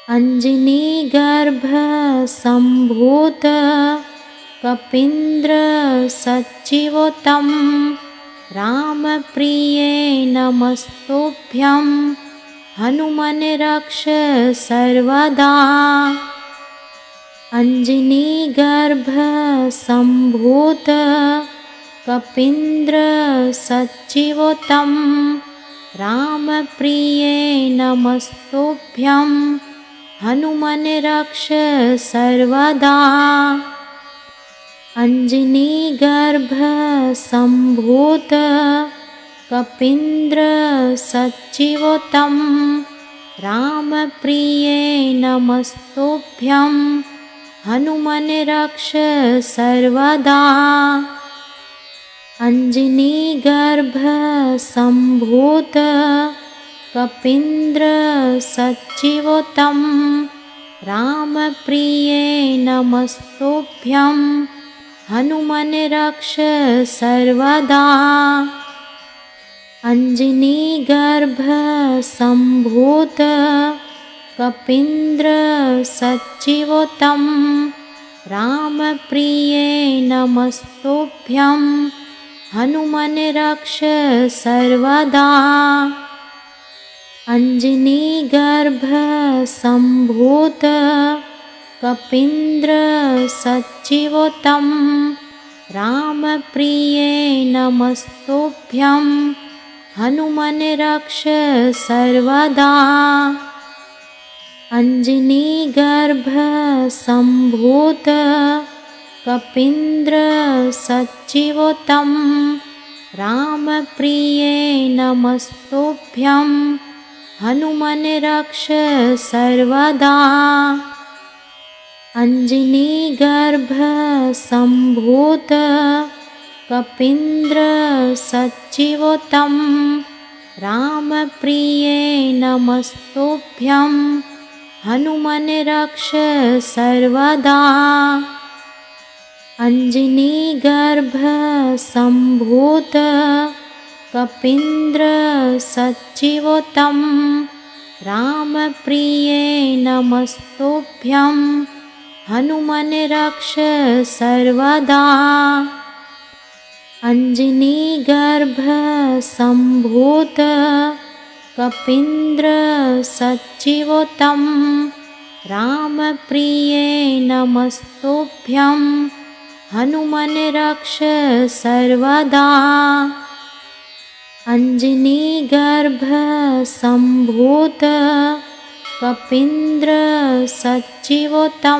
अंजनीगर्भ सम्भूत कपीन्द्र सच्चिवोत्तम रामप्रिये नमस्तुभ्यं हनुमन् रक्ष सर्वदा। अंजनीगर्भ सम्भूत कपीन्द्र सच्चिवोत्तम रामप्रिये नमस्तुभ्यं हनुमन् रक्ष सर्वदा। अंजनीगर्भ सम्भूत कपीन्द्र सच्चिवोत्तम रामप्रिये नमस्तुभ्यं हनुमन् रक्ष सर्वदा। अंजनीगर्भ सम्भूत कपीन्द्र सच्चिवोत्तम रामप्रिये नमस्तुभ्यं हनुमन् रक्ष सर्वदा। अंजनीगर्भ सम्भूत कपीन्द्र सच्चिवोत्तम रामप्रिये नमस्तुभ्यं हनुमन् रक्ष सर्वदा। अंजनीगर्भ सम्भूत कपीन्द्र सच्चिवोत्तम रामप्रिये नमस्तुभ्यं हनुमन् रक्ष सर्वदा। अंजनीगर्भ सम्भूत कपीन्द्र सच्चिवोत्तम रामप्रिये नमस्तुभ्यं हनुमन् रक्ष सर्वदा। अंजनीगर्भ सम्भूत कपीन्द्र सच्चिवोत्तम रामप्रिये नमस्तुभ्यं हनुमन् रक्ष सर्वदा। अंजनीगर्भ सम्भूत कपीन्द्र सच्चिवोत्तम रामप्रिये नमस्तुभ्यं हनुमन् रक्ष सर्वदा। अंजनीगर्भ सम्भूत कपीन्द्र सच्चिवोत्तम रामप्रिये नमस्तुभ्यं हनुमन् रक्ष सर्वदा। अंजनीगर्भ सम्भूत कपीन्द्र सच्चिवोत्तम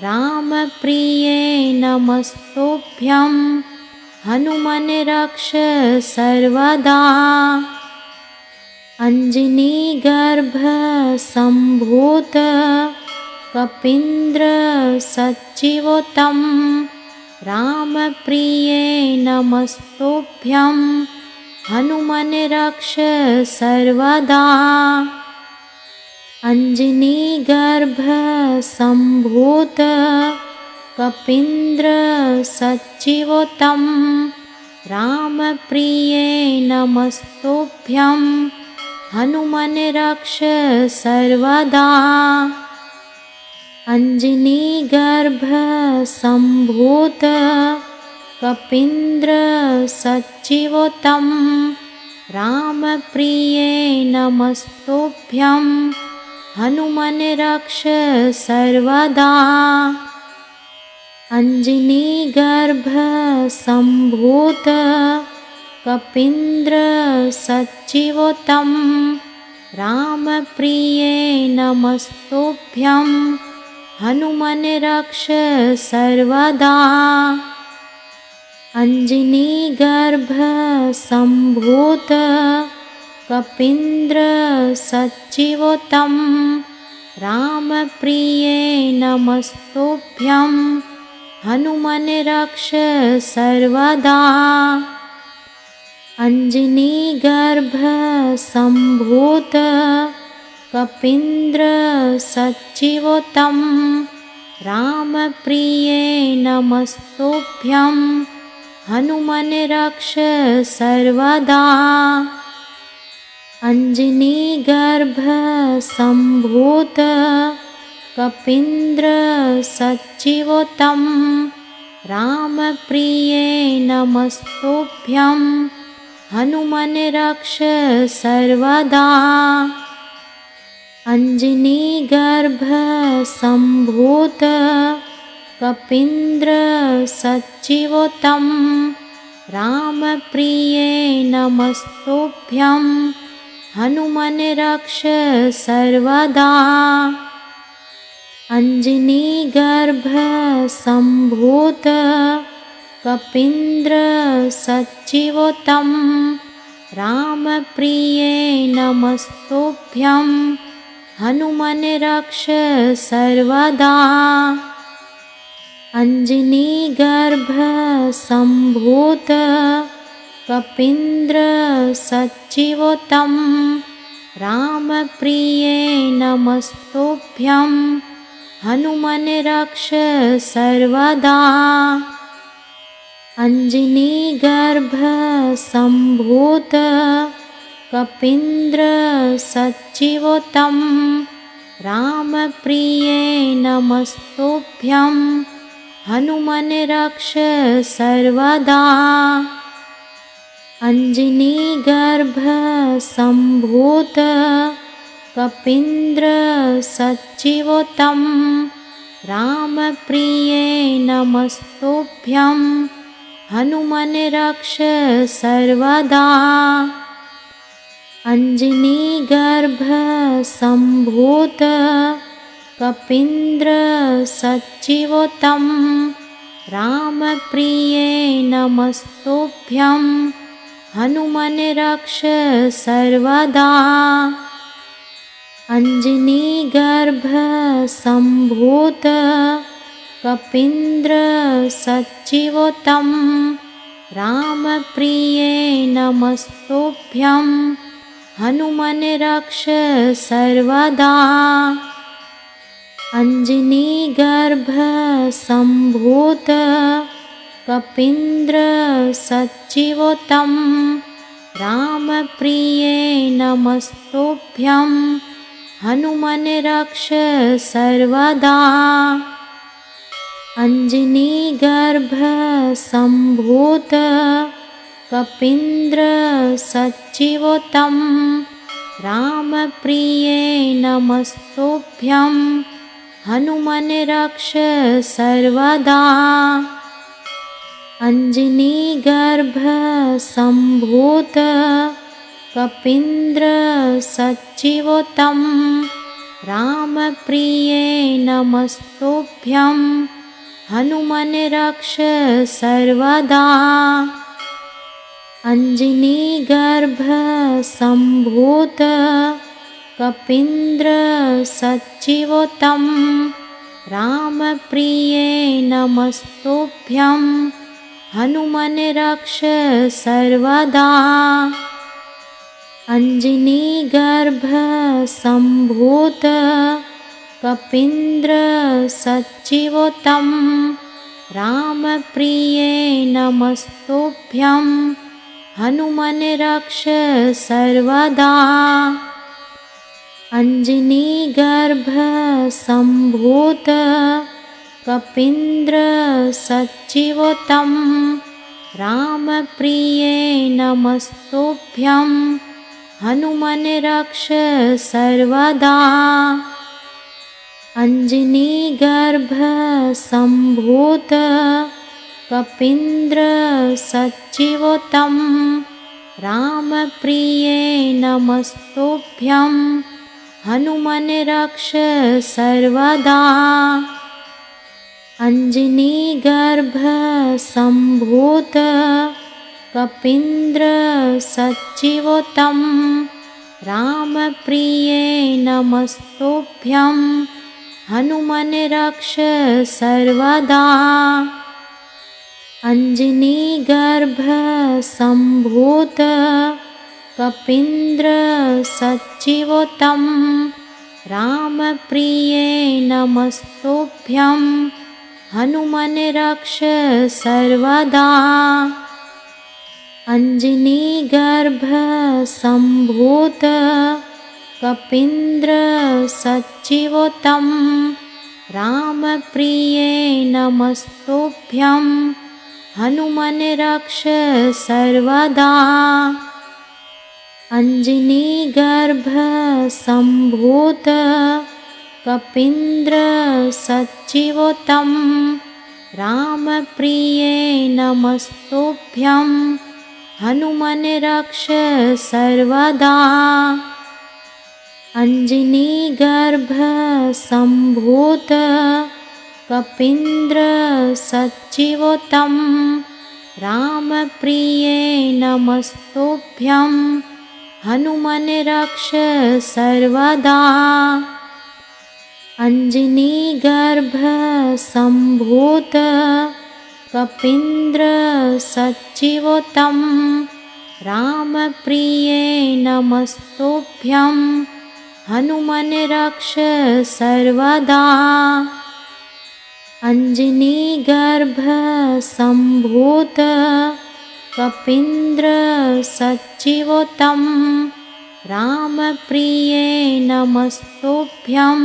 रामप्रिये नमस्तुभ्यं हनुमन् रक्ष सर्वदा। अंजनीगर्भ सम्भूत कपीन्द्र सच्चिवोत्तम रामप्रिये नमस्तुभ्यं हनुमन् रक्ष सर्वदा। अंजनीगर्भ सम्भूत कपीन्द्र सच्चिवोत्तम रामप्रिये नमस्तुभ्यं हनुमन् रक्ष सर्वदा। अंजनीगर्भ सम्भूत कपीन्द्र सच्चिवोत्तम रामप्रिये नमस्तुभ्यं हनुमन् रक्ष सर्वदा। अंजनीगर्भ सम्भूत कपीन्द्र सच्चिवोत्तम रामप्रिये नमस्तुभ्यं हनुमन् रक्ष सर्वदा। अंजनीगर्भ सम्भूत कपीन्द्र सच्चिवोत्तम रामप्रिये नमस्तुभ्यं हनुमन् रक्ष सर्वदा। अंजनीगर्भ सम्भूत कपीन्द्र सच्चिवोत्तम रामप्रिये नमस्तुभ्यं हनुमन् रक्ष सर्वदा। अञ्जनीगर्भसम्भूत कपीन्द्रसच्चिवोत्तं रामप्रिये नमस्तुभ्यं हनुमन् रक्ष सर्वदा। अञ्जनीगर्भसम्भूत कपीन्द्रसच्चिवोत्तं रामप्रिये नमस्तुभ्यं हनुमन् रक्ष सर्वदा। अञ्जनीगर्भसम्भूत कपीन्द्रसच्चिवोत्तं रामप्रिये नमस्तुभ्यं हनुमन् रक्ष सर्वदा। अञ्जनीगर्भसम्भूत कपीन्द्रसच्चिवोत्तं रामप्रिये नमस्तुभ्यं हनुमन् रक्ष सर्वदा। अञ्जनीगर्भसम्भूत कपीन्द्रसच्चिवोत्तं रामप्रिये नमस्तुभ्यं हनुमन् रक्ष सर्वदा। अञ्जनीगर्भसम्भूत कपीन्द्रसच्चिवोत्तं रामप्रिये नमस्तुभ्यं हनुमन् रक्ष सर्वदा। अञ्जनीगर्भसम्भूत कपीन्द्रसच्चिवोत्तं रामप्रिये नमस्तुभ्यं हनुमन् रक्ष सर्वदा। अञ्जनीगर्भसम्भूत कपीन्द्रसच्चिवोत्तं रामप्रिये नमस्तुभ्यं हनुमन् रक्ष सर्वदा। अञ्जनीगर्भसम्भूत कपीन्द्रसच्चिवोत्तं रामप्रिये नमस्तुभ्यं हनुमन् रक्ष सर्वदा। अञ्जनीगर्भसम्भूत कपीन्द्रसच्चिवोत्तं रामप्रिये नमस्तुभ्यं हनुमन् रक्ष सर्वदा। अञ्जनीगर्भसम्भूत कपीन्द्रसच्चिवोत्तं रामप्रिये नमस्तुभ्यं हनुमन् रक्ष सर्वदा। अञ्जनीगर्भसम्भूत कपीन्द्रसच्चिवोत्तं रामप्रिये नमस्तुभ्यं हनुमन् रक्ष सर्वदा। अञ्जनीगर्भसम्भूत कपीन्द्रसच्चिवोत्तं रामप्रिये नमस्तुभ्यं हनुमन् रक्ष सर्वदा। अञ्जनीगर्भसम्भूत कपीन्द्रसच्चिवोत्तं रामप्रिये नमस्तुभ्यं हनुमन् रक्ष सर्वदा। अञ्जनीगर्भसम्भूत कपीन्द्रसच्चिवोत्तं रामप्रिये नमस्तुभ्यं हनुमन् रक्ष सर्वदा। अञ्जनीगर्भसम्भूत कपीन्द्रसच्चिवोत्तं रामप्रिये नमस्तुभ्यं हनुमन् रक्ष सर्वदा। अञ्जनीगर्भसम्भूत कपीन्द्रसच्चिवोत्तं रामप्रिये नमस्तुभ्यं हनुमन् रक्ष सर्वदा। अंजनीगर्भ सम्भूत कपीन्द्र सच्चिवोत्तम रामप्रिये नमस्तुभ्यं हनुमन् रक्ष सर्वदा। अंजनीगर्भ सम्भूत कपीन्द्र सच्चिवोत्तम रामप्रिये नमस्तुभ्यं हनुमन् रक्ष सर्वदा। अंजनीगर्भ सम्भूत कपीन्द्र सच्चिवोत्तम रामप्रिये नमस्तुभ्यं हनुमन् रक्ष सर्वदा। अंजनीगर्भ सम्भूत कपीन्द्र सच्चिवोत्तम रामप्रिये नमस्तुभ्यं हनुमन् रक्ष सर्वदा। अंजनीगर्भ सम्भूत कपीन्द्र सच्चिवोत्तम रामप्रिये नमस्तुभ्यं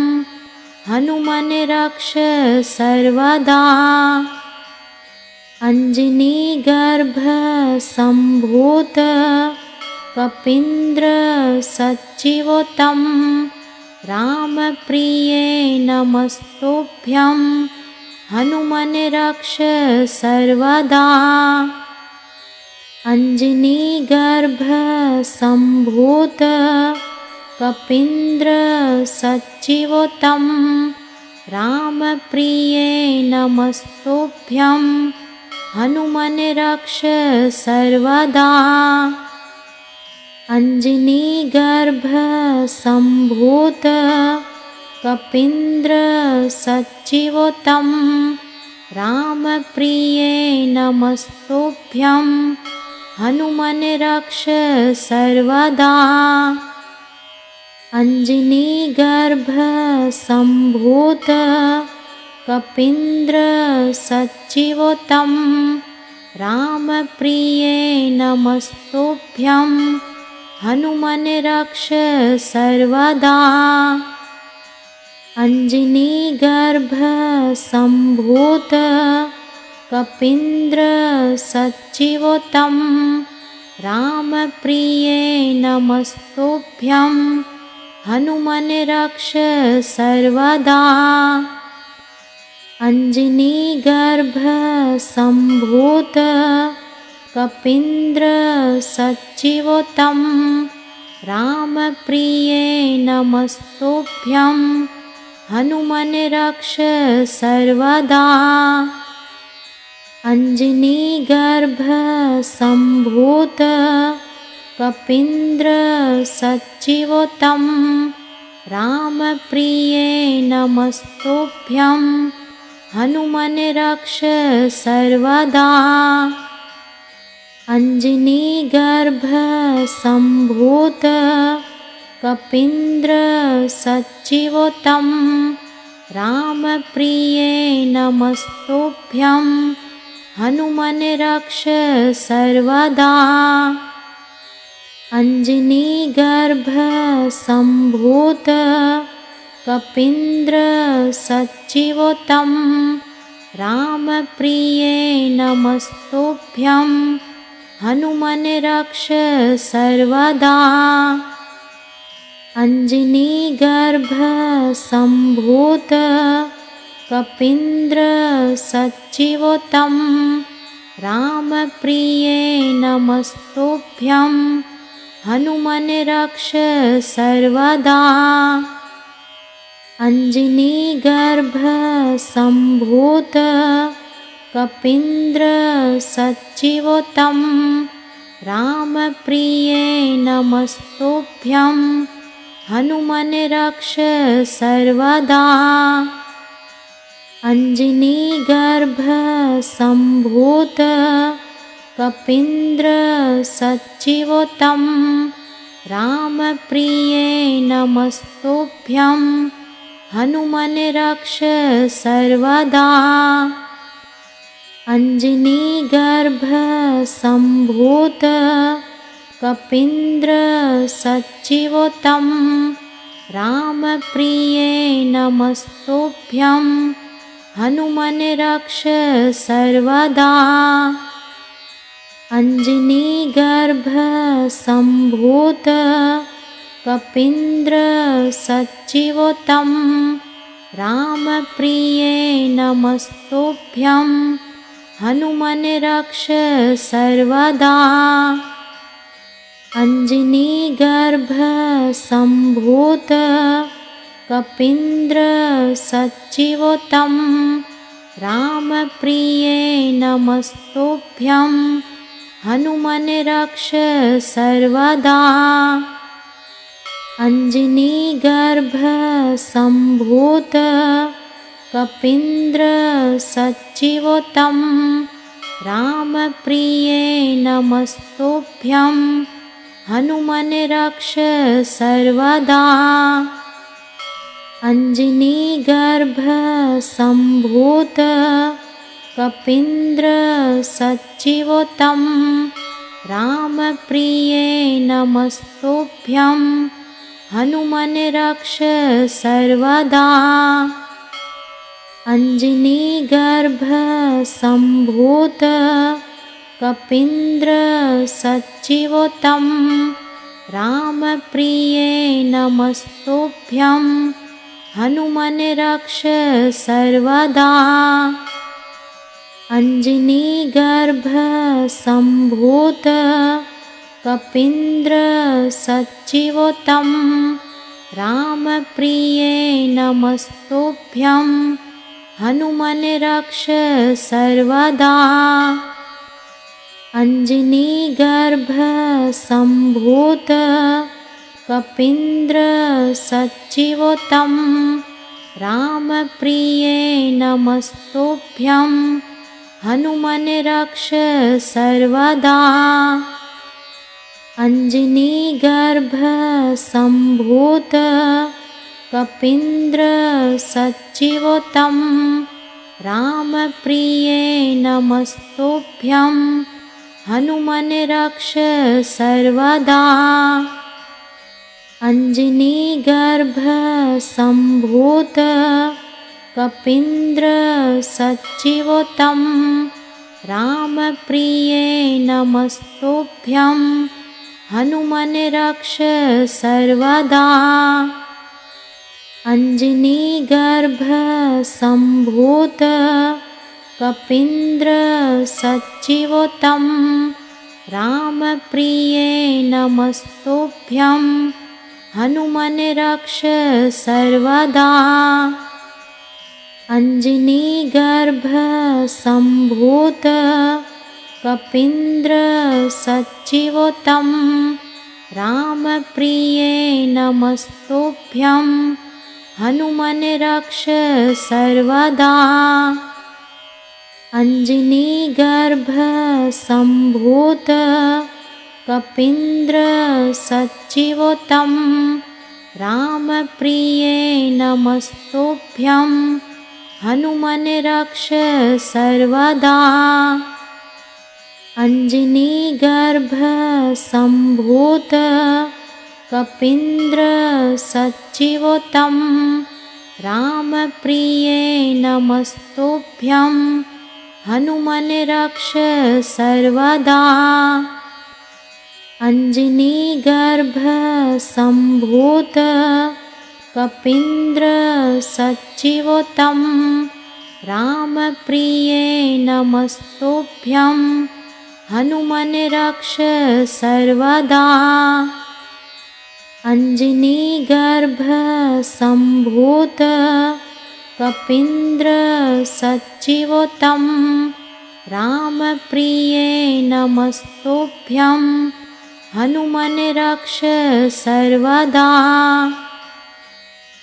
हनुमन् रक्ष सर्वदा। अंजनीगर्भ सम्भूत कपीन्द्र सच्चिवोत्तम रामप्रिये नमस्तुभ्यं हनुमन् रक्ष सर्वदा। अंजनीगर्भ सम्भूत कपीन्द्र सच्चिवोत्तम रामप्रिये नमस्तुभ्यं हनुमन् रक्ष सर्वदा। अंजनीगर्भ सम्भूत कपीन्द्र सच्चिवोत्तम रामप्रिये नमस्तुभ्यं हनुमन् रक्ष सर्वदा। अंजनीगर्भ सम्भूत कपीन्द्र सच्चिवोत्तम रामप्रिये नमस्तुभ्यं हनुमन् रक्ष सर्वदा। अंजनीगर्भ सम्भूत कपीन्द्र सच्चिवोत्तम रामप्रिये नमस्तुभ्यं हनुमन् रक्ष सर्वदा। अंजनीगर्भ सम्भूत कपीन्द्र सच्चिवोत्तम रामप्रिये नमस्तुभ्यं हनुमन् रक्ष सर्वदा। अंजनीगर्भ सम्भूत कपीन्द्र सच्चिवोत्तम रामप्रिये नमस्तुभ्यं हनुमन् रक्ष सर्वदा। अंजनीगर्भ सम्भूत कपीन्द्र सच्चिवोत्तम रामप्रिये नमस्तुभ्यं हनुमन् रक्ष सर्वदा। अंजनीगर्भ सम्भूत कपीन्द्र सच्चिवोत्तम रामप्रिये नमस्तुभ्यं हनुमन् रक्ष सर्वदा। अंजनीगर्भ सम्भूत कपीन्द्र सच्चिवोत्तम रामप्रिये नमस्तुभ्यं हनुमन् रक्ष सर्वदा। अंजनीगर्भ सम्भूत कपीन्द्र सच्चिवोत्तम रामप्रिये नमस्तुभ्यं हनुमन् रक्ष सर्वदा। अंजनीगर्भ सम्भूत कपीन्द्र सच्चिवोत्तम रामप्रिये नमस्तुभ्यं हनुमन् रक्ष सर्वदा। अञ्जनीगर्भसम्भूत कपीन्द्रसच्चिवोत्तं रामप्रिये नमस्तुभ्यं हनुमन् रक्ष सर्वदा। अञ्जनीगर्भसम्भूत कपीन्द्रसच्चिवोत्तं रामप्रिये नमस्तुभ्यं हनुमन् रक्ष सर्वदा। अञ्जनीगर्भसम्भूत कपीन्द्रसच्चिवोत्तं रामप्रिये नमस्तुभ्यं हनुमन् रक्ष सर्वदा। अञ्जनीगर्भसम्भूत कपीन्द्रसच्चिवोत्तं रामप्रिये नमस्तुभ्यं हनुमन् रक्ष सर्वदा। अञ्जनीगर्भसम्भूत कपीन्द्रसच्चिवोत्तं रामप्रिये नमस्तुभ्यं हनुमन् रक्ष सर्वदा। अञ्जनीगर्भसम्भूत कपीन्द्रसच्चिवोत्तं रामप्रिये नमस्तुभ्यं हनुमन् रक्ष सर्वदा। अञ्जनीगर्भसम्भूत कपीन्द्रसच्चिवोत्तं रामप्रिये नमस्तुभ्यं हनुमन् रक्ष सर्वदा। अञ्जनीगर्भसम्भूत कपीन्द्रसच्चिवोत्तं रामप्रिये नमस्तुभ्यं हनुमन् रक्ष सर्वदा। अञ्जनीगर्भसम्भूत कपीन्द्रसच्चिवोत्तं रामप्रिये नमस्तुभ्यं हनुमन् रक्ष सर्वदा। अञ्जनीगर्भसम्भूत कपीन्द्रसच्चिवोत्तं रामप्रिये नमस्तुभ्यं हनुमन् रक्ष सर्वदा। अञ्जनीगर्भसम्भूत कपीन्द्रसच्चिवोत्तं रामप्रिये नमस्तुभ्यं हनुमन् रक्ष सर्वदा। अञ्जनीगर्भसम्भूत कपीन्द्रसच्चिवोत्तं रामप्रिये नमस्तुभ्यं हनुमन् रक्ष सर्वदा। अञ्जनीगर्भसम्भूत कपीन्द्रसच्चिवोत्तं रामप्रिये नमस्तुभ्यं हनुमन् रक्ष सर्वदा। अञ्जनीगर्भसम्भूत कपीन्द्रसच्चिवोत्तं रामप्रिये नमस्तुभ्यं हनुमन् रक्ष सर्वदा। अञ्जनीगर्भसम्भूत कपीन्द्रसच्चिवोत्तं रामप्रिये नमस्तुभ्यं हनुमन् रक्ष सर्वदा। अञ्जनीगर्भसम्भूत कपीन्द्रसच्चिवोत्तं रामप्रिये नमस्तुभ्यं हनुमन् रक्ष सर्वदा।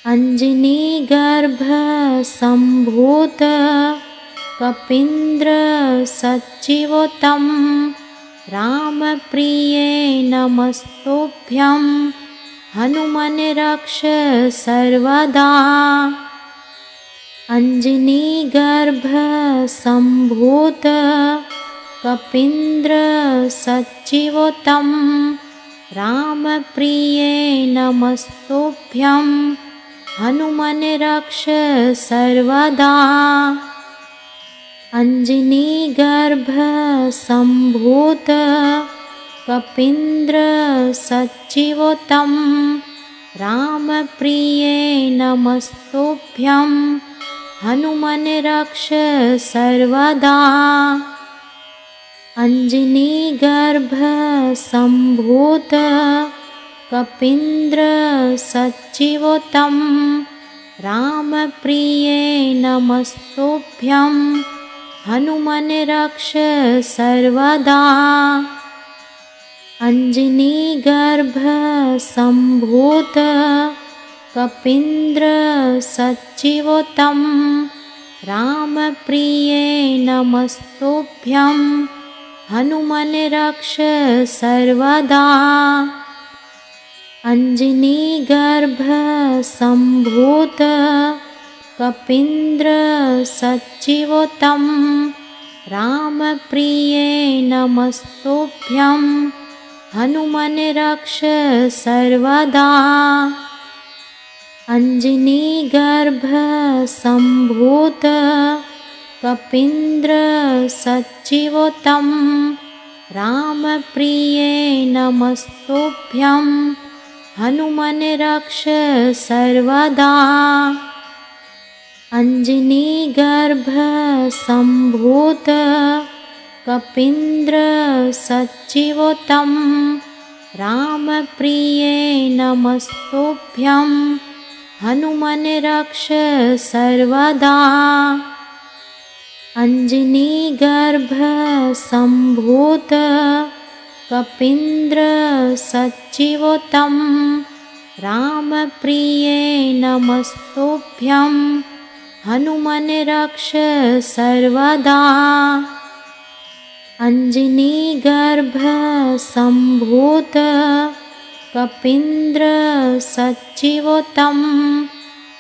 अञ्जनीगर्भसम्भूत कपीन्द्रसच्चिवोत्तं रामप्रिये नमस्तुभ्यं हनुमन् रक्ष सर्वदा। अंजनीगर्भ सम्भूत कपीन्द्र सच्चिवोत्तम रामप्रिये नमस्तुभ्यं हनुमन् रक्ष सर्वदा। अंजनीगर्भ सम्भूत कपीन्द्र सच्चिवोत्तम रामप्रिये नमस्तुभ्यं हनुमन् रक्ष सर्वदा। अंजनीगर्भ सम्भूत कपीन्द्र सच्चिवोत्तम रामप्रिये नमस्तुभ्यं हनुमन् रक्ष सर्वदा। अंजनीगर्भ सम्भूत कपीन्द्र सच्चिवोत्तम रामप्रिये नमस्तुभ्यं हनुमन् रक्ष सर्वदा। अंजनीगर्भ सम्भूत कपीन्द्र सच्चिवोत्तम रामप्रिये नमस्तुभ्यं हनुमन् रक्ष सर्वदा। अंजनीगर्भ सम्भूत कपीन्द्र सच्चिवोत्तम रामप्रिये नमस्तुभ्यं हनुमन् रक्ष सर्वदा। अंजनीगर्भ सम्भूत कपीन्द्र सच्चिवोत्तम रामप्रिये नमस्तुभ्यं हनुमन् रक्ष सर्वदा। अंजनीगर्भ सम्भूत कपीन्द्र सच्चिवोत्तम रामप्रिये नमस्तुभ्यं हनुमन् रक्ष सर्वदा। अंजनीगर्भ सम्भूत कपीन्द्र सच्चिवोत्तम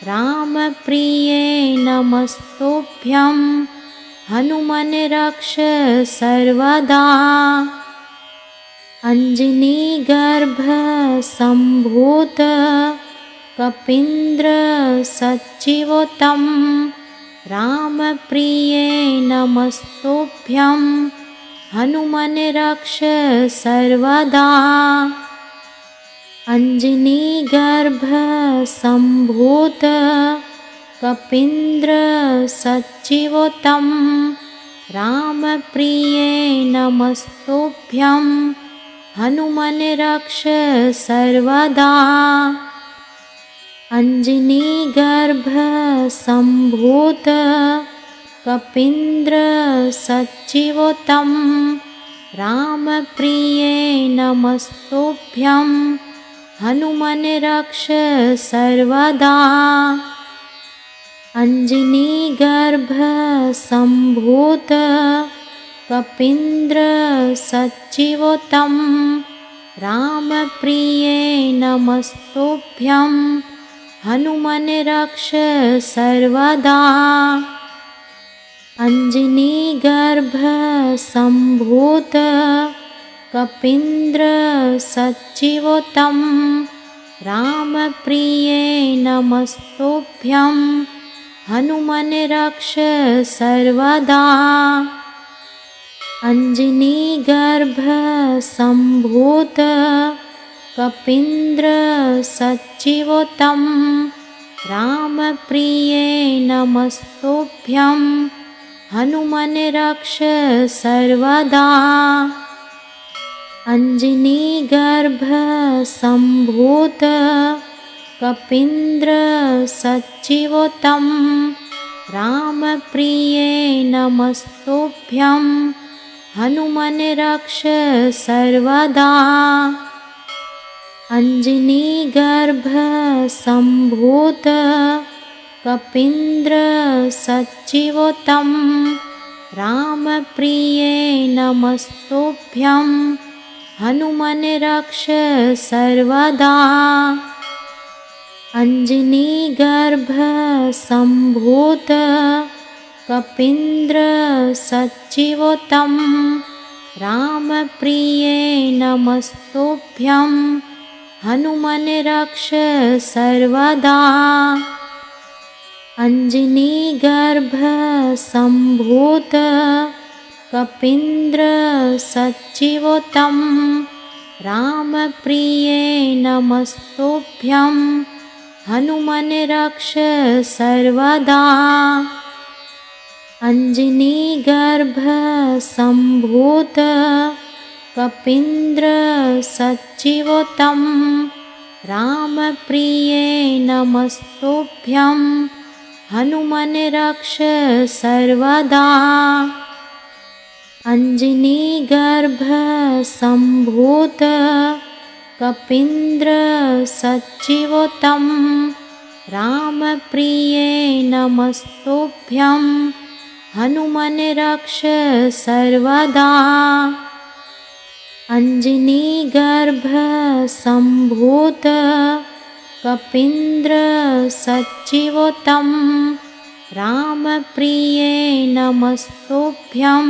रामप्रिये नमस्तुभ्यं हनुमन् रक्ष सर्वदा। अंजनीगर्भ सम्भूत कपीन्द्र सच्चिवोत्तम रामप्रिये नमस्तुभ्यं हनुमन् रक्ष सर्वदा। अंजनीगर्भ सम्भूत कपीन्द्र सच्चिवोत्तम रामप्रिये नमस्तुभ्यं हनुमन् रक्ष सर्वदा। अंजनीगर्भ सम्भूत कपीन्द्र सच्चिवोत्तम रामप्रिये नमस्तुभ्यं हनुमन् रक्ष सर्वदा। अंजनीगर्भ सम्भूत कपीन्द्र सच्चिवोत्तम रामप्रिये नमस्तुभ्यं हनुमन् रक्ष सर्वदा। अंजनीगर्भ सम्भूत कपीन्द्र सच्चिवोत्तम रामप्रिये नमस्तुभ्यं हनुमन् रक्ष सर्वदा। अंजनीगर्भ सम्भूत कपीन्द्र सच्चिवोत्तम रामप्रिये नमस्तुभ्यं हनुमन् रक्ष सर्वदा। अंजनीगर्भ सम्भूत कपीन्द्र सच्चिवोत्तम रामप्रिये नमस्तुभ्यं हनुमन् रक्ष सर्वदा। अंजनीगर्भ सम्भूत कपीन्द्र सच्चिवोत्तम रामप्रिये नमस्तुभ्यं हनुमन् रक्ष सर्वदा। अञ्जनीगर्भसम्भूत कपीन्द्रसच्चिवोत्तं रामप्रिये नमस्तुभ्यं हनुमन् रक्ष सर्वदा। अञ्जनीगर्भसम्भूत कपीन्द्रसच्चिवोत्तं रामप्रिये नमस्तुभ्यं हनुमन् रक्ष सर्वदा। अञ्जनीगर्भसम्भूत कपीन्द्रसच्चिवोत्तं रामप्रिये नमस्तुभ्यं हनुमन् रक्ष सर्वदा। अञ्जनीगर्भसम्भूत कपीन्द्रसच्चिवोत्तं रामप्रिये नमस्तुभ्यं हनुमन् रक्ष सर्वदा। अञ्जनीगर्भसम्भूत कपीन्द्रसच्चिवोत्तं रामप्रिये नमस्तुभ्यं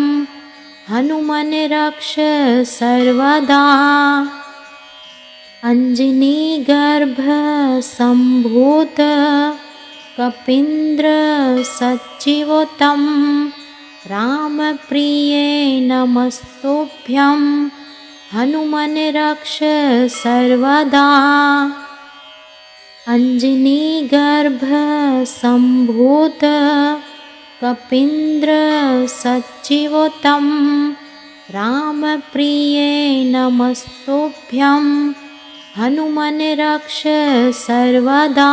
हनुमन् रक्ष सर्वदा। अञ्जनीगर्भसम्भूत कपीन्द्रसच्चिवोत्तं रामप्रिये नमस्तुभ्यं हनुमन् रक्ष सर्वदा। अञ्जनीगर्भसम्भूत कपीन्द्रसच्चिवोत्तं रामप्रिये नमस्तुभ्यं हनुमन् रक्ष सर्वदा।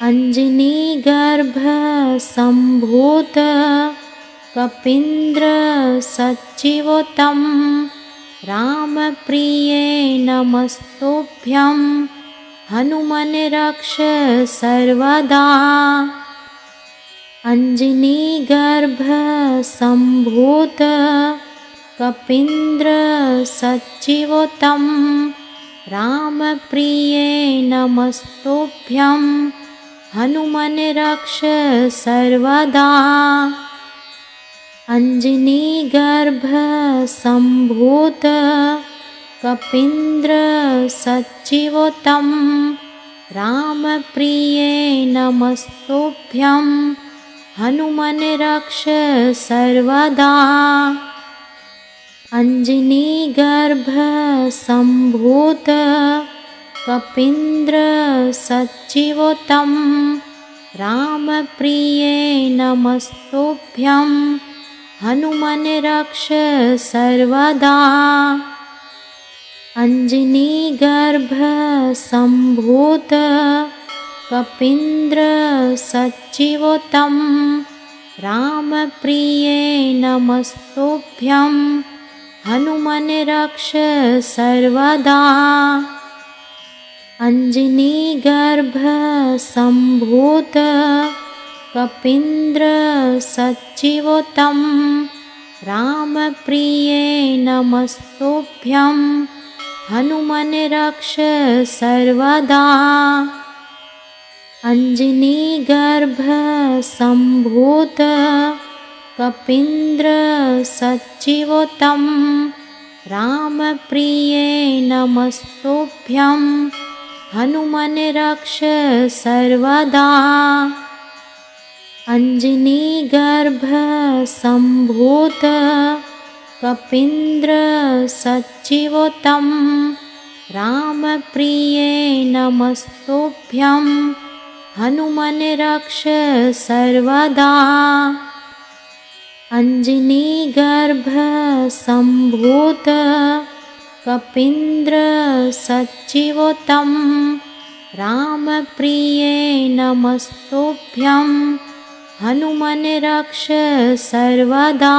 अञ्जनीगर्भसम्भूत कपीन्द्रसच्चिवोत्तं रामप्रिये नमस्तुभ्यं हनुमन् रक्ष सर्वदा। अञ्जनीगर्भसम्भूत कपीन्द्रसच्चिवोत्तं रामप्रिये नमस्तुभ्यं हनुमन् रक्ष सर्वदा। अञ्जनीगर्भसम्भूत कपीन्द्रसच्चिवोत्तं रामप्रिये नमस्तुभ्यं हनुमन् रक्ष सर्वदा। अञ्जनीगर्भसम्भूत कपीन्द्रसच्चिवोत्तं रामप्रिये नमस्तुभ्यं हनुमन् रक्ष सर्वदा। अञ्जनीगर्भसम्भूत कपीन्द्रसच्चिवोत्तं रामप्रिये नमस्तुभ्यं हनुमन् रक्ष सर्वदा। अञ्जनीगर्भसम्भूत कपीन्द्रसच्चिवोत्तं रामप्रिये नमस्तुभ्यं हनुमन् रक्ष सर्वदा। अञ्जनीगर्भसम्भूत कपीन्द्रसच्चिवोत्तं रामप्रिये नमस्तुभ्यं हनुमन् रक्ष सर्वदा। अञ्जनीगर्भसम्भूत कपीन्द्रसच्चिवोत्तं रामप्रिये नमस्तुभ्यं हनुमन् रक्ष सर्वदा। अञ्जनीगर्भसम्भूत कपीन्द्रसच्चिवोत्तं रामप्रिये नमस्तुभ्यं हनुमन् रक्ष सर्वदा।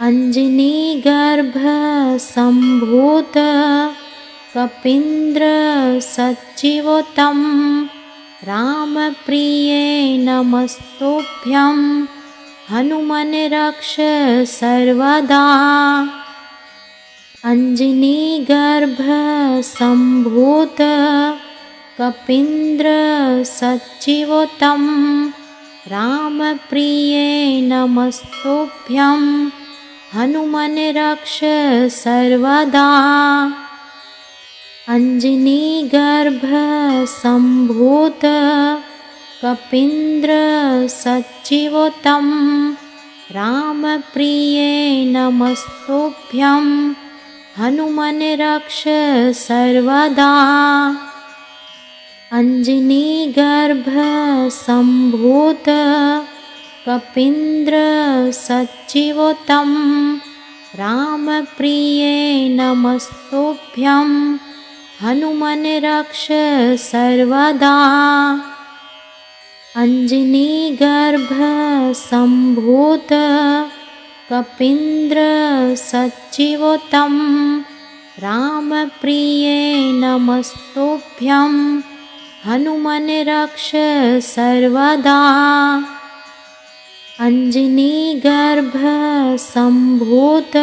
अञ्जनीगर्भसम्भूत कपीन्द्रसच्चिवोत्तं रामप्रिये नमस्तुभ्यं हनुमन् रक्ष सर्वदा। अंजनीगर्भ सम्भूत कपीन्द्र सच्चिवोत्तम रामप्रिये नमस्तुभ्यं हनुमन् रक्ष सर्वदा। अंजनीगर्भ सम्भूत कपीन्द्र सच्चिवोत्तम रामप्रिये नमस्तुभ्यं हनुमन् रक्ष सर्वदा। अंजनीगर्भ सम्भूत कपीन्द्र सच्चिवोत्तम रामप्रिये नमस्तुभ्यं हनुमन् रक्ष सर्वदा। अंजनीगर्भ सम्भूत कपीन्द्र सच्चिवोत्तम रामप्रिये नमस्तुभ्यं हनुमन् रक्ष सर्वदा। अंजनीगर्भ सम्भूत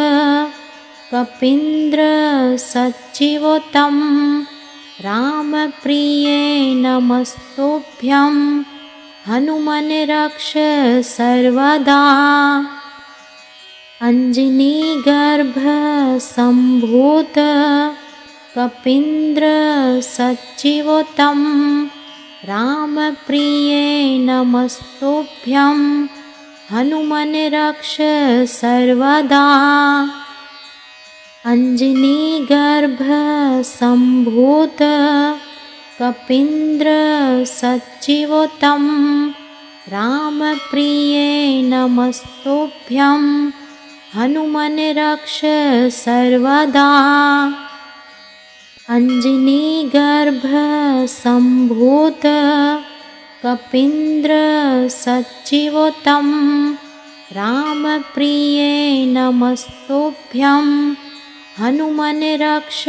कपीन्द्र सच्चिवोत्तम रामप्रिये नमस्तुभ्यं हनुमन् रक्ष सर्वदा। अंजनीगर्भ सम्भूत कपीन्द्र सच्चिवोत्तम रामप्रिये नमस्तुभ्यं हनुमन् रक्ष सर्वदा। अंजनीगर्भ सम्भूत कपीन्द्र सच्चिवोत्तम रामप्रिये नमस्तुभ्यं हनुमन् रक्ष सर्वदा। अंजनीगर्भ सम्भूत कपीन्द्र सच्चिवोत्तम रामप्रिये नमस्तुभ्यं हनुमन् रक्ष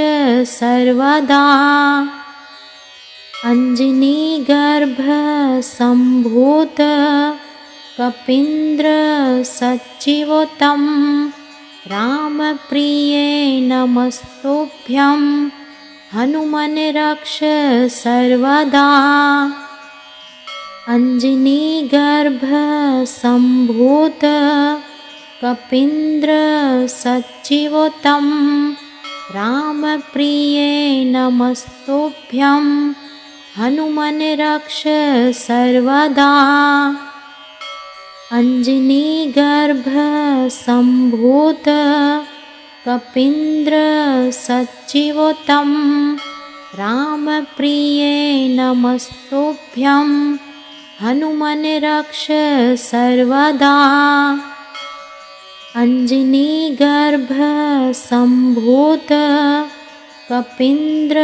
सर्वदा। अंजनीगर्भ सम्भूत कपीन्द्र सच्चिवोत्तम रामप्रिये नमस्तुभ्यं हनुमन् रक्ष सर्वदा। अंजनीगर्भ सम्भूत कपीन्द्र सच्चिवोत्तम रामप्रिये नमस्तुभ्यं हनुमन् रक्ष सर्वदा। अंजनीगर्भ सम्भूत कपीन्द्र सच्चिवोत्तम रामप्रिये नमस्तुभ्यं हनुमन् रक्ष सर्वदा। अंजनीगर्भ सम्भूत कपीन्द्र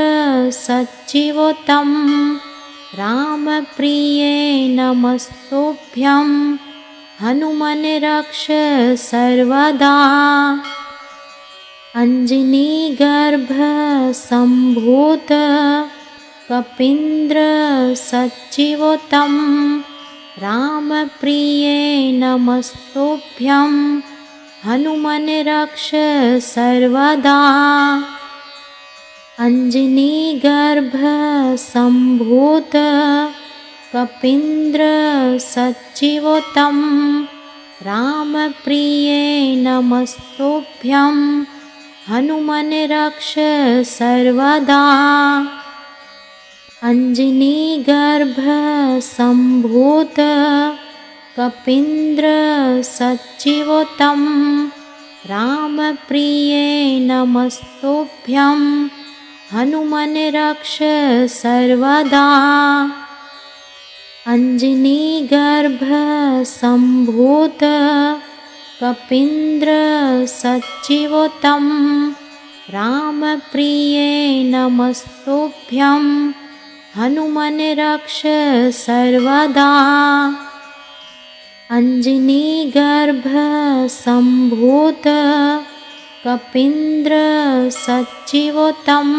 सच्चिवोत्तम रामप्रिये नमस्तुभ्यं हनुमन् रक्ष सर्वदा। अंजनीगर्भ सम्भूत कपीन्द्र सच्चिवोत्तम रामप्रिये नमस्तुभ्यं हनुमन् रक्ष सर्वदा। अंजनीगर्भ सम्भूत कपीन्द्र सच्चिवोत्तम रामप्रिये नमस्तुभ्यं हनुमन् रक्ष सर्वदा। अंजनीगर्भ सम्भूत कपीन्द्र सच्चिवोत्तम रामप्रिये नमस्तुभ्यं हनुमन् रक्ष सर्वदा। अंजनीगर्भ सम्भूत कपीन्द्र सच्चिवोत्तम रामप्रिये नमस्तुभ्यं हनुमन् रक्ष सर्वदा। अंजनीगर्भ सम्भूत कपीन्द्र सच्चिवोत्तम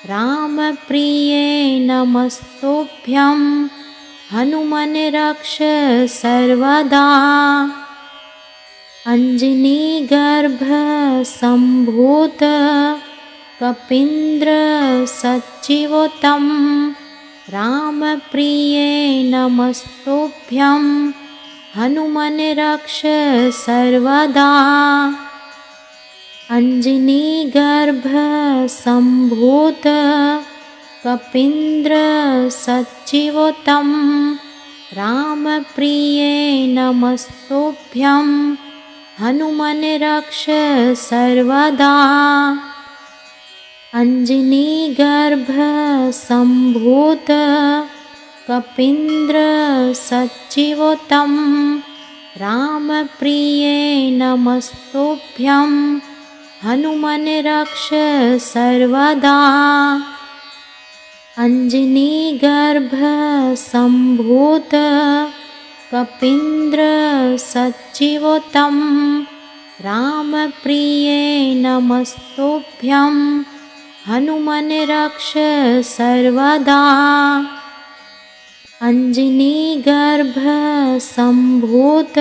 रामप्रिये नमस्तुभ्यं हनुमन् रक्ष सर्वदा। अञ्जनीगर्भसम्भूत कपीन्द्रसच्चिवोत्तं रामप्रिये नमस्तुभ्यं हनुमन् रक्ष सर्वदा। अञ्जनीगर्भसम्भूत कपीन्द्रसच्चिवोत्तं रामप्रिये नमस्तुभ्यं हनुमन् रक्ष सर्वदा। अञ्जनीगर्भसम्भूत कपीन्द्रसच्चिवोत्तं रामप्रिये नमस्तुभ्यं हनुमन् रक्ष सर्वदा। अञ्जनीगर्भसम्भूत कपीन्द्रसच्चिवोत्तं रामप्रिये नमस्तुभ्यं हनुमन् रक्ष सर्वदा। अञ्जनीगर्भसम्भूत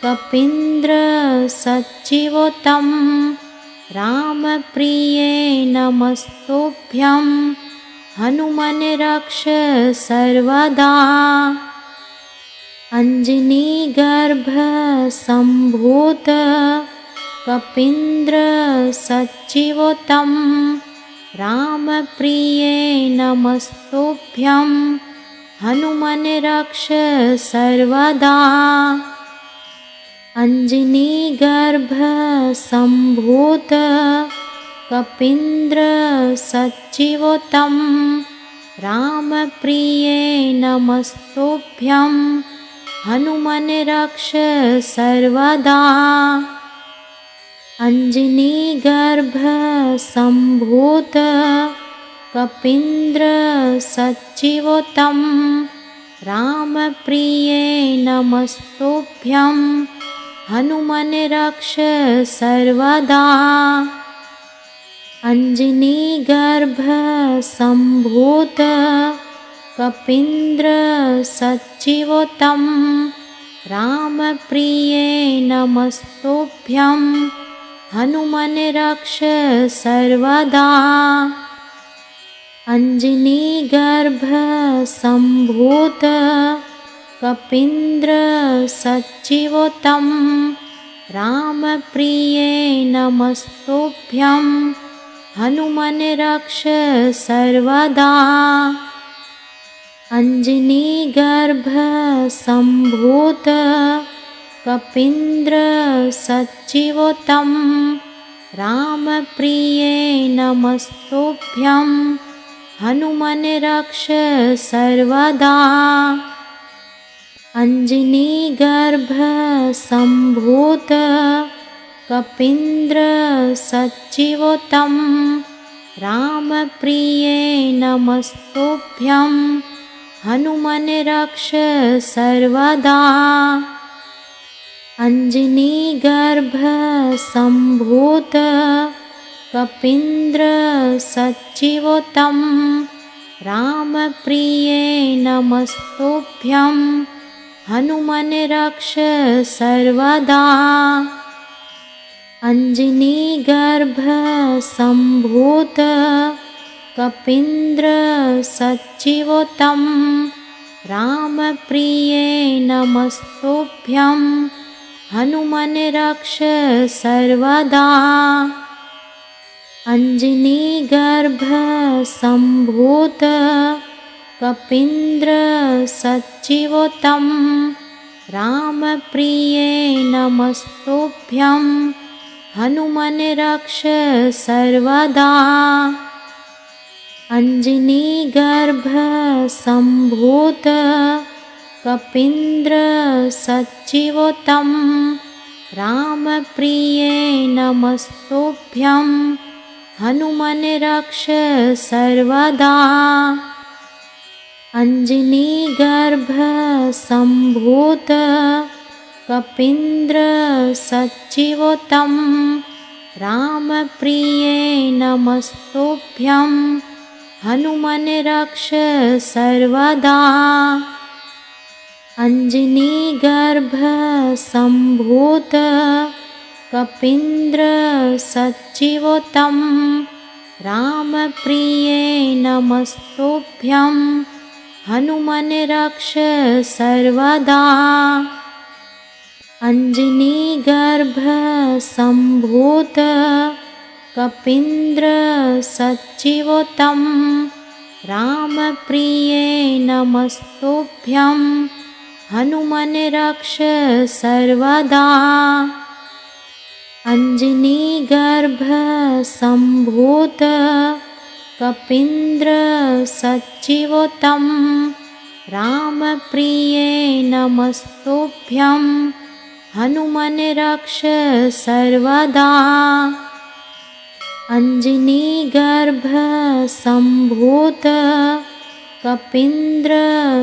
कपीन्द्रसच्चिवोत्तं रामप्रिये नमस्तुभ्यं हनुमन् रक्ष सर्वदा। अञ्जनीगर्भसम्भूत कपीन्द्रसच्चिवोत्तं रामप्रिये नमस्तुभ्यं हनुमन् रक्ष सर्वदा। अञ्जनीगर्भसम्भूत कपीन्द्रसच्चिवोत्तं रामप्रिये नमस्तुभ्यं हनुमन् रक्ष सर्वदा। अञ्जनीगर्भसम्भूत कपीन्द्रसच्चिवोत्तं रामप्रिये नमस्तुभ्यं हनुमन् रक्ष सर्वदा। अञ्जनीगर्भसम्भूत कपीन्द्रसच्चिवोत्तं रामप्रिये नमस्तुभ्यं हनुमन् रक्ष सर्वदा। अञ्जनीगर्भसम्भूत कपीन्द्रसच्चिवोत्तं रामप्रिये नमस्तुभ्यं हनुमन् रक्ष सर्वदा। अञ्जनीगर्भसम्भूत कपीन्द्रसच्चिवोत्तं रामप्रिये नमस्तुभ्यं हनुमन् रक्ष सर्वदा। अञ्जनीगर्भसम्भूत कपीन्द्रसच्चिवोत्तं रामप्रिये नमस्तुभ्यं हनुमन् रक्ष सर्वदा। अञ्जनीगर्भसम्भूत कपीन्द्रसच्चिवोत्तं रामप्रिये नमस्तुभ्यं हनुमन् रक्ष सर्वदा। अञ्जनीगर्भसम्भूत कपीन्द्रसच्चिवोत्तं रामप्रिये नमस्तुभ्यं हनुमन् रक्ष सर्वदा। अञ्जनीगर्भसम्भूत कपीन्द्रसच्चिवोत्तं रामप्रिये नमस्तुभ्यं हनुमन् रक्ष सर्वदा। अञ्जनीगर्भसम्भूत कपीन्द्रसच्चिवोत्तं रामप्रिये नमस्तुभ्यं हनुमन् रक्ष सर्वदा। अञ्जनीगर्भसम्भूत कपीन्द्रसच्चिवोत्तं रामप्रिये नमस्तुभ्यं हनुमन् रक्ष सर्वदा। अंजनीगर्भ सम्भूत कपीन्द्र सच्चिवोत्तम रामप्रिये नमस्तुभ्यं हनुमन् रक्ष सर्वदा। अंजनीगर्भ सम्भूत कपीन्द्र सच्चिवोत्तम रामप्रिये नमस्तुभ्यं हनुमन् रक्ष सर्वदा। अंजनीगर्भ सम्भूत कपीन्द्र सच्चिवोत्तम रामप्रिये नमस्तुभ्यं हनुमन् रक्ष सर्वदा। अंजनीगर्भ सम्भूत कपीन्द्र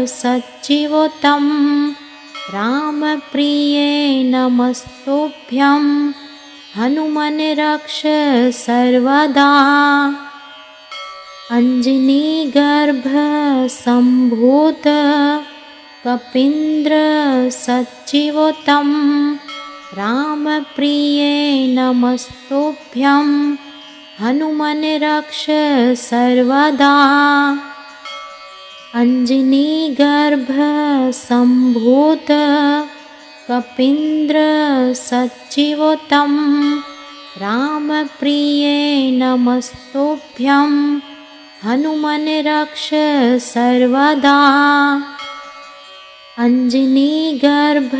सच्चिवोत्तम रामप्रिये नमस्तुभ्यं हनुमन् रक्ष सर्वदा। अंजनीगर्भ सम्भूत कपीन्द्र सच्चिवोत्तम रामप्रिये नमस्तुभ्यं हनुमन् रक्ष सर्वदा। अंजनीगर्भ सम्भूत कपीन्द्र सच्चिवोत्तम रामप्रिये नमस्तुभ्यं हनुमन् रक्ष सर्वदा। अंजनीगर्भ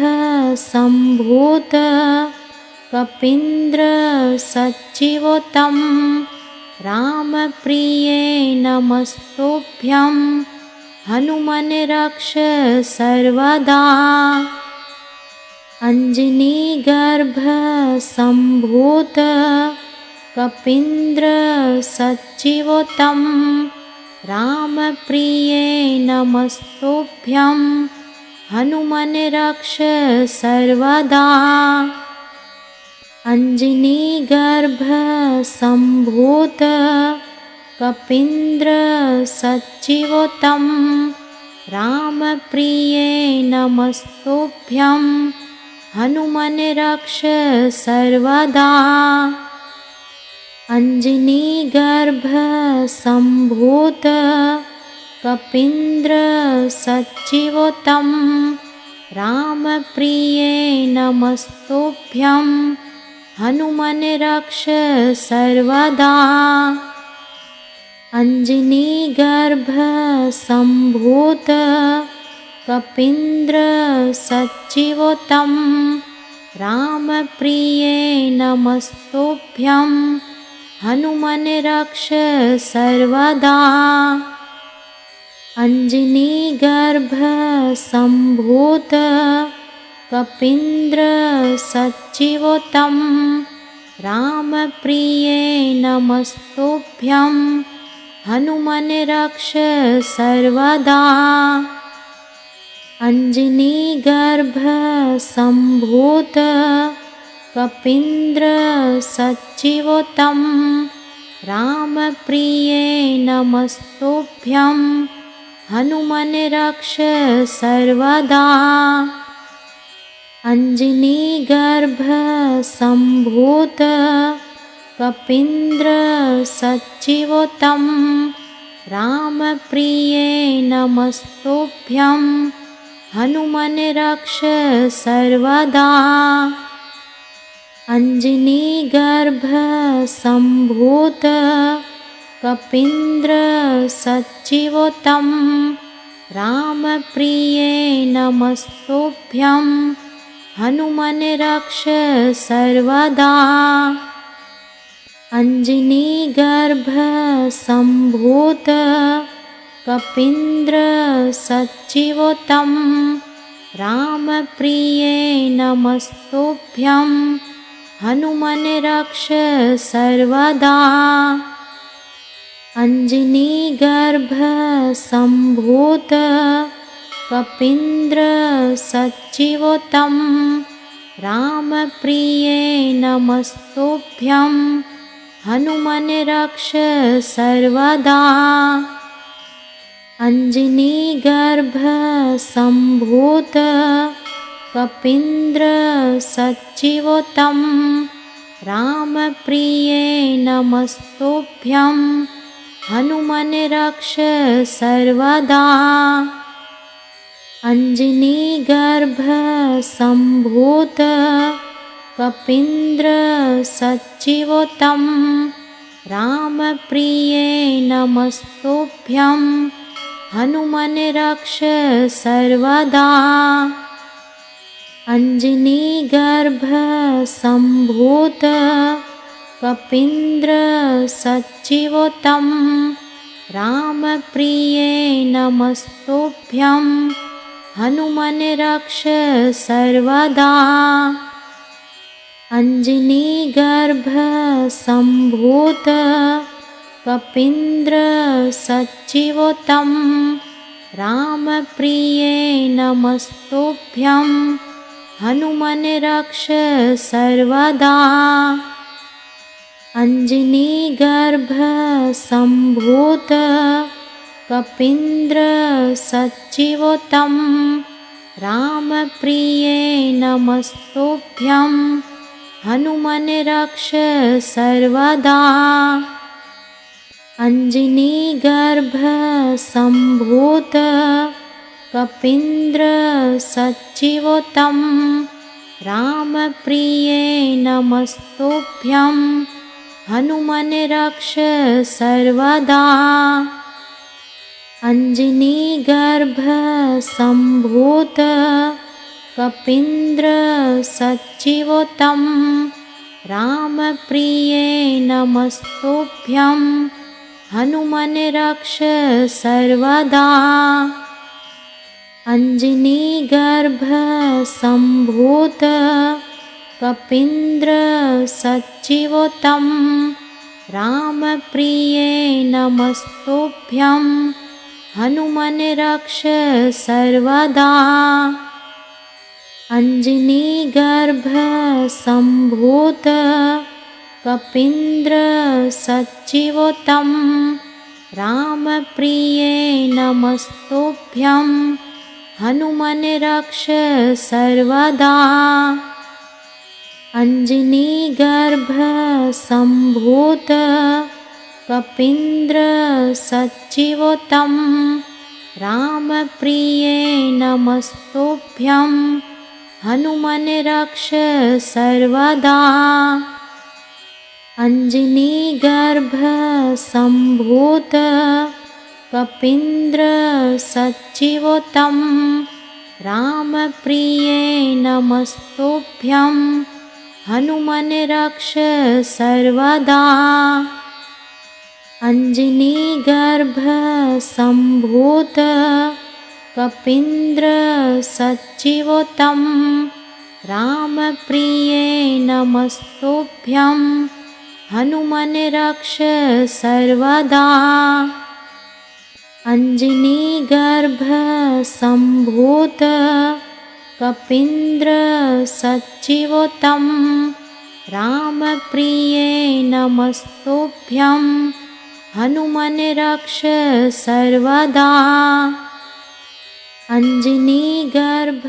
सम्भूत कपीन्द्र सच्चिवोत्तम रामप्रिये नमस्तुभ्यं हनुमन् रक्ष सर्वदा। अंजनीगर्भ सम्भूत कपीन्द्र सच्चिवोत्तम रामप्रिये नमस्तुभ्यं हनुमन् रक्ष सर्वदा। अंजनीगर्भ सम्भूत कपीन्द्र सच्चिवोत्तम रामप्रिये नमस्तुभ्यं हनुमन् रक्ष सर्वदा। अंजनीगर्भ सम्भूत कपीन्द्र सच्चिवोत्तम रामप्रिये नमस्तुभ्यं हनुमन् रक्ष सर्वदा। अंजनीगर्भ सम्भूत कपीन्द्र सच्चिवोत्तम रामप्रिये नमस्तुभ्यं हनुमन् रक्ष सर्वदा। अंजनीगर्भ सम्भूत कपीन्द्र सच्चिवोत्तम रामप्रिये नमस्तुभ्यं हनुमन् रक्ष सर्वदा। अंजनीगर्भ सम्भूत कपीन्द्र सच्चिवोत्तम रामप्रिये नमस्तुभ्यं हनुमन् रक्ष सर्वदा। अंजनीगर्भ सम्भूत कपीन्द्र सच्चिवोत्तम रामप्रिये नमस्तुभ्यं हनुमन् रक्ष सर्वदा। अंजनीगर्भ सम्भूत कपीन्द्र सच्चिवोत्तम रामप्रिये नमस्तुभ्यं हनुमन् रक्ष सर्वदा। अंजनीगर्भ सम्भूत कपीन्द्र सच्चिवोत्तम रामप्रिये नमस्तुभ्यं हनुमन् रक्ष सर्वदा। अंजनीगर्भ सम्भूत कपीन्द्र सच्चिवोत्तम रामप्रिये नमस्तुभ्यं हनुमन् रक्ष सर्वदा। अञ्जनीगर्भ सम्भूत कपीन्द्र सच्चिवोत्तम रामप्रिये नमस्तुभ्यं हनुमन् रक्ष सर्वदा। अञ्जनीगर्भ सम्भूत कपीन्द्र सच्चिवोत्तम रामप्रिये नमस्तुभ्यं हनुमन् रक्ष सर्वदा। अञ्जनीगर्भ सम्भूत कपीन्द्र सच्चिवोत्तम रामप्रिये नमस्तुभ्यं हनुमन् रक्ष सर्वदा। अञ्जनीगर्भ सम्भूत कपीन्द्र सच्चिवोत्तम रामप्रिये नमस्तुभ्यं हनुमन् रक्ष सर्वदा। अञ्जनीगर्भ सम्भूत कपीन्द्र सच्चिवोत्तम रामप्रिये नमस्तुभ्यं हनुमन् रक्ष सर्वदा। अञ्जनीगर्भ सम्भूत कपीन्द्र सच्चिवोत्तम रामप्रिये नमस्तुभ्यं हनुमन् रक्ष सर्वदा। अञ्जनीगर्भ सम्भूत कपीन्द्र सच्चिवोत्तम रामप्रिये नमस्तुभ्यं हनुमन् रक्ष सर्वदा। अञ्जनीगर्भ सम्भूत कपीन्द्र सच्चिवोत्तम रामप्रिये नमस्तुभ्यं हनुमन् रक्ष सर्वदा। अञ्जनीगर्भ सम्भूत कपीन्द्र सच्चिवोत्तम रामप्रिये नमस्तुभ्यं हनुमन् रक्ष सर्वदा। अञ्जनीगर्भ सम्भूत कपीन्द्र सच्चिवोत्तम रामप्रिये नमस्तुभ्यं हनुमन् रक्ष सर्वदा। अञ्जनीगर्भ सम्भूत कपीन्द्र सच्चिवोत्तम रामप्रिये नमस्तुभ्यं हनुमन् रक्ष सर्वदा। अञ्जनीगर्भ सम्भूत कपीन्द्र सच्चिवोत्तम रामप्रिये नमस्तुभ्यं हनुमन् रक्ष सर्वदा। अञ्जनीगर्भ सम्भूत कपीन्द्र सच्चिवोत्तम रामप्रिये नमस्तुभ्यं हनुमन् रक्ष सर्वदा। अञ्जनीगर्भ